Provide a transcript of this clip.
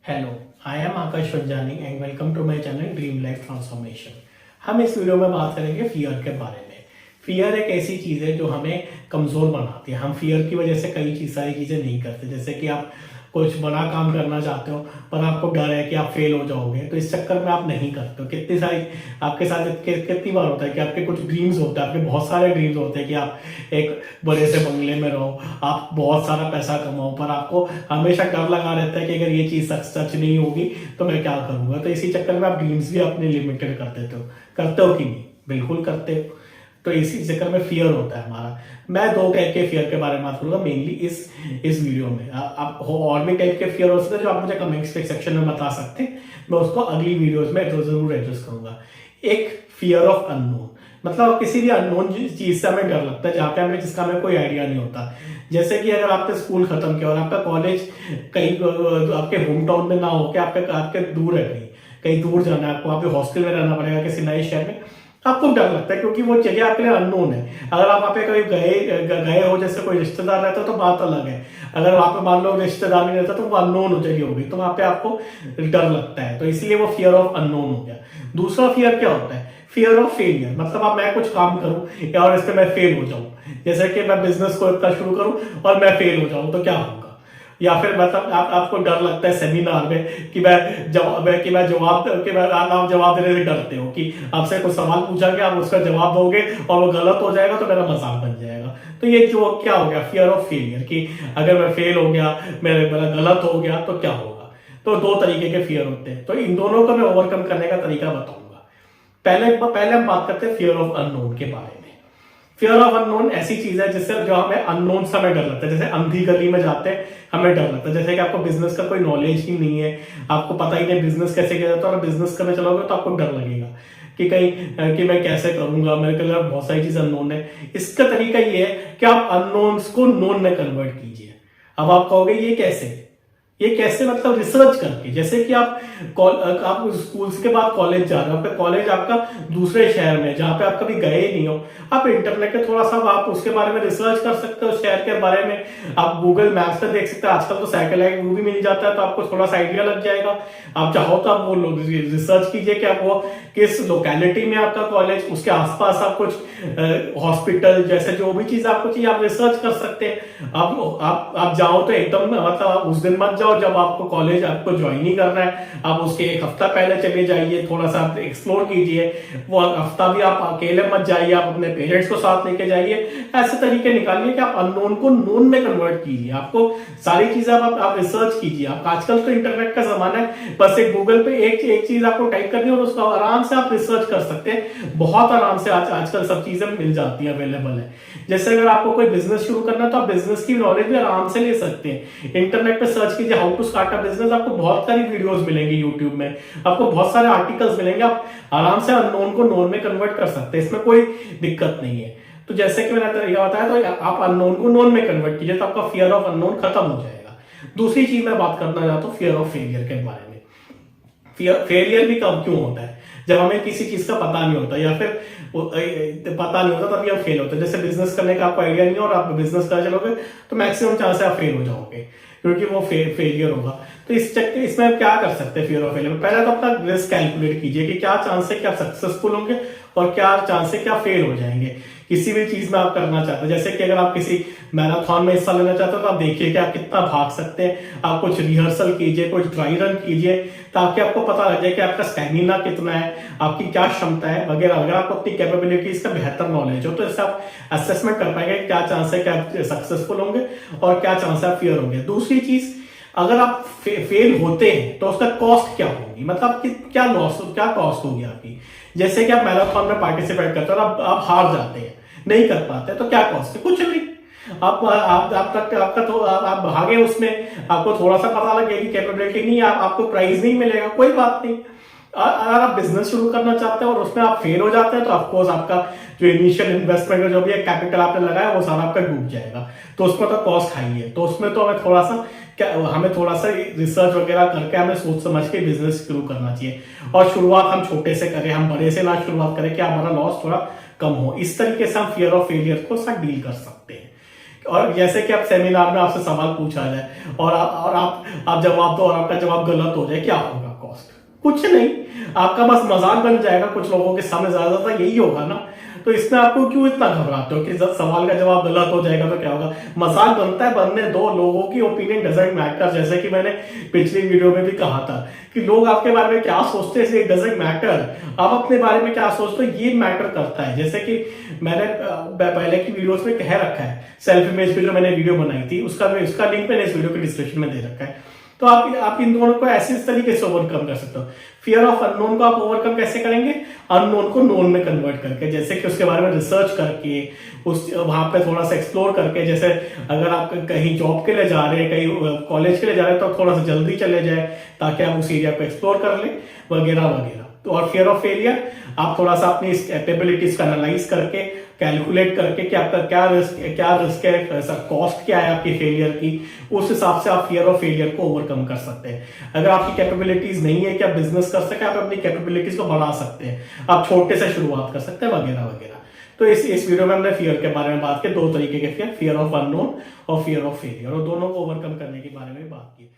Hello, I am Akash Panjani and welcome to my channel dream life transformation. हम इस video में बात करेंगे फियर के बारे में। फियर एक ऐसी चीज़ है जो हमें कमज़ोर बनाती है। हम फियर की वजह से कई सारी चीज़ें नहीं करते। जैसे कि आप कुछ बड़ा काम करना चाहते हो पर आपको डर है कि आप फेल हो जाओगे, तो इस चक्कर में आप नहीं करते हो। कितनी सारी आपके साथ कितनी बार होता है कि आपके कुछ ड्रीम्स होते हैं, आपके बहुत सारे ड्रीम्स होते हैं कि आप एक बड़े से बंगले में रहो, आप बहुत सारा पैसा कमाओ, पर आपको हमेशा डर लगा रहता है कि अगर ये चीज़ सच नहीं होगी तो मैं क्या करूँगा। तो इसी चक्कर में आप ड्रीम्स भी अपने लिमिटेड कर देते हो। करते हो कि नहीं? बिल्कुल करते हो। तो इसी चक्कर में फियर होता है हमारा। मैं दो टाइप के फियर के बारे में बात करूंगा मेनली इस वीडियो में। आप और भी टाइप के फियर हो सकते हैं जो आप मुझे कमेंट सेक्शन में बता सकते हैं, मैं उसको अगली वीडियोस में जरूर एड्रेस करूंगा। एक फियर ऑफ अननोन, मतलब किसी भी अननोन चीज से हमें डर लगता है जहाँ पे हमें जिसका हमें कोई आइडिया नहीं होता। जैसे कि अगर आपने स्कूल खत्म किया और आपका कॉलेज कहीं आपके होम टाउन में ना हो के आपके दूर है, कहीं दूर जाना है, आपको वहाँ पे हॉस्टल में रहना पड़ेगा किसी नए शहर में, आपको डर लगता है क्योंकि वो जगह आपके लिए अननोन है। अगर आप वहाँ पे कभी गए हो, जैसे कोई रिश्तेदार रहता है तो बात अलग है। अगर वहाँ पे मान लो रिश्तेदार नहीं रहता तो वो अननोन हो जगह होगी, तो वहाँ पे आपको डर लगता है। तो इसलिए वो फियर ऑफ अननोन हो गया। दूसरा फियर क्या होता है? फियर ऑफ फेलियर, मतलब अब मैं कुछ काम करूं और इस पे मैं फेल हो जाऊं। जैसे कि मैं बिजनेस को इतना शुरू करूं और मैं फेल हो जाऊं तो क्या होगा। या फिर मतलब आपको डर लगता है सेमिनार में कि आप जवाब देने से डरते हो कि आपसे कुछ सवाल पूछा गया, आप उसका जवाब दोगे और वो गलत हो जाएगा तो मेरा मजाक बन जाएगा। तो ये जो क्या हो गया, फियर ऑफ फेलियर, कि अगर मैं फेल हो गया, मेरा गलत हो गया तो क्या होगा। तो दो तरीके के फियर होते हैं, तो इन दोनों को मैं ओवरकम करने का तरीका बताऊंगा। पहले हम बात करते हैं फियर ऑफ अननोन के बारे में। फियर ऑफ अननोन ऐसी चीज है जिससे जो हमें अननोन से हमें डर लगता है। जैसे अंधी गली में जाते हैं हमें डर लगता है, जैसे कि आपको बिजनेस का कोई नॉलेज ही नहीं है, आपको पता ही नहीं बिजनेस कैसे किया जाता है, और बिजनेस करने चलोगे तो आपको डर लगेगा कि कहीं कि मैं कैसे करूंगा, मेरे के लिए बहुत सारी चीज अननोन है। इसका तरीका ये है कि आप अननोन्स को नोन में कन्वर्ट कीजिए। अब आप कहोगे ये कैसे मतलब रिसर्च करके। जैसे कि आप स्कूल्स के बाद कॉलेज जा रहे हो, आपका कॉलेज आपका दूसरे शहर में जहां पे आप कभी गए ही नहीं हो, आप इंटरनेट पे थोड़ा सा आप उसके बारे में रिसर्च कर सकते हो, शहर के बारे में आप गूगल मैप्स पे देख सकते हो। आजकल तो सैटेलाइट व्यू भी मिल जाता है, तो आपको थोड़ा सा आइडिया लग जाएगा। आप चाहो तो आप वो रिसर्च कीजिए कि आप वो किस लोकेलिटी में आपका कॉलेज, उसके आसपास आप कुछ हॉस्पिटल जैसे जो भी चीज आपको चाहिए आप रिसर्च कर सकते हैं। आप जाओ तो एकदम मतलब उस दिन मत जाओ जब आपको कॉलेज आपको ज्वाइन ही करना है, आप उसके एक हफ्ता पहले चले जाइए, थोड़ा सा आप एक्सप्लोर कीजिए। वो हफ्ता भी आप अकेले मत जाइए, आप अपने पेरेंट्स को साथ लेके जाइए। ऐसे तरीके निकालिए कि आप अननोन को नोन में कन्वर्ट कीजिए। आपको सारी चीजें आप रिसर्च कीजिए। आप आजकल तो इंटरनेट का जमाना है, बस एक गूगल पे एक चीज आपको टाइप करनी है और उसका आराम से आप रिसर्च कर सकते हैं। बहुत आराम से आजकल सब चीजें मिल जाती है, अवेलेबल है। जैसे अगर आपको कोई बिजनेस शुरू करना है तो आप बिजनेस की नॉलेज भी आराम से ले सकते हैं। इंटरनेट पे सर्च कीजिए how to start a business, आपको बहुत सारी वीडियोस मिलेंगी यूट्यूब में, आपको बहुत सारे आर्टिकल्स मिलेंगे। आप आराम से अननोन को नोन में कन्वर्ट कर सकते हैं, इसमें कोई दिक्कत नहीं है। तो जैसे कि मैंने तरीका बताया, तो आप अननोन को नोन में कन्वर्ट कीजिए तो आपका फियर ऑफ अननोन खत्म हो जाएगा। दूसरी चीज मैं बात करना चाहता हूँ फियर ऑफ फेलियर के बारे में। फेलियर भी कब क्यों होता है? जब हमें किसी चीज का पता नहीं होता, या फिर पता नहीं होता तभी आप फेल होते हैं। जैसे बिजनेस करने का आपको आइडिया नहीं है और आप बिजनेस कर चलोगे तो मैक्सिमम चांस है आप फेल हो जाओगे, क्योंकि वो फेलियर होगा। तो इसमें आप क्या कर सकते हैं फियर ऑफ फेलियर में? पहले तो अपना रिस्क कैलकुलेट कीजिए कि क्या चांस है कि आप सक्सेसफुल होंगे और क्या चांस है कि आप फेल हो जाएंगे किसी भी चीज में आप करना चाहते हैं। जैसे कि अगर आप किसी मैराथन में हिस्सा लेना चाहते हो तो आप देखिए कि आप कितना भाग सकते हैं। आप कुछ रिहर्सल कीजिए, कुछ ड्राई रन कीजिए, ताकि आपको पता लग जाए कि आपका स्टैमिना कितना है, आपकी क्या क्षमता है वगैरह। अगर आपको अपनी कैपेबिलिटीज का बेहतर नॉलेज हो तो इससे आप असेसमेंट कर पाएंगे क्या चांस है कि आप सक्सेसफुल होंगे और क्या चांस है आप फेयर होंगे। दूसरी चीज, अगर आप फेल होते हैं तो उसका कॉस्ट क्या होगी, मतलब क्या लॉस, क्या कॉस्ट होगी आपकी। जैसे कि आप मैराथन में पार्टिसिपेट करते हो और आप हार जाते हैं, नहीं कर पाते, तो क्या कॉस्ट है? कुछ नहीं। आप भागे उसमें, आपको थोड़ा सा पता लगे कि कैपेबिलिटी नहीं, आपको प्राइज नहीं मिलेगा, कोई बात नहीं। अगर आप बिजनेस शुरू करना चाहते हैं और उसमें आप फेल हो जाते हैं तो ऑफकोर्स आपका जो इनिशियल इन्वेस्टमेंट का जो भी कैपिटल आपने लगाया वो सारा आपका डूब जाएगा। तो उसमें तो कॉस्ट हाई है, तो उसमें तो हमें थोड़ा सा रिसर्च वगैरह करके हमें सोच समझ के बिजनेस शुरू करना चाहिए। और शुरुआत हम छोटे से करें, हम बड़े से ना शुरुआत करें कि हमारा लॉस थोड़ा कम हो। इस तरीके से हम फियर ऑफ फेलियर को साथ डील कर सकते हैं। और जैसे कि आप सेमिनार में आपसे सवाल पूछा जाए और आप जवाब दो और आपका जवाब गलत हो जाए, क्या होगा कॉस्ट? कुछ नहीं, आपका बस मजाक बन जाएगा कुछ लोगों के सामने, ज्यादातर यही होगा ना। तो इसमें आपको क्यों इतना घबराते हो कि जब सवाल का जवाब गलत हो जाएगा तो क्या होगा? मजाक बनता है, बनने दो, लोगों की ओपिनियन डजंट मैटर। जैसे कि मैंने पिछली वीडियो में भी कहा था कि लोग आपके बारे में क्या सोचते हैं इट डजंट मैटर, आप अपने बारे में क्या सोचते हो ये मैटर करता है। जैसे कि मैंने पहले की वीडियोस में कह रखा है, सेल्फ इमेज पे जो मैंने वीडियो बनाई थी उसका लिंक मैंने इस वीडियो के डिस्क्रिप्शन में दे रखा है। तो आप इन दोनों को ऐसे इस तरीके से ओवरकम कर सकते हो। फियर ऑफ अननोन को आप ओवरकम कैसे करेंगे? अननोन को नोन में कन्वर्ट करके, जैसे कि उसके बारे में रिसर्च करके, उस वहां पे थोड़ा सा एक्सप्लोर करके। जैसे अगर आप कहीं जॉब के लिए जा रहे हैं, कहीं कॉलेज के लिए जा रहे हैं, तो थोड़ा सा जल्दी चले जाए ताकि आप उस एरिया को एक्सप्लोर कर लें, वगैरह वगैरह। तो और फियर ऑफ फेलियर, आप थोड़ा सा अपनी कैपेबिलिटीज का एनालाइज करके, कैलकुलेट करके कि आपका क्या रिस्क है, कॉस्ट क्या है आपकी फेलियर की, उस हिसाब से आप फियर ऑफ फेलियर को ओवरकम कर सकते हैं। अगर आपकी कैपेबिलिटीज नहीं है कि आप बिजनेस कर सके, आप अपनी कैपेबिलिटीज को बढ़ा सकते हैं, आप छोटे से शुरुआत कर सकते हैं, वगैरह वगैरह। तो इस वीडियो में हमने फियर के बारे में बात की, दो तरीके के फियर ऑफ अननोन और फियर ऑफ फेलियर, और दोनों को ओवरकम करने के बारे में बात की।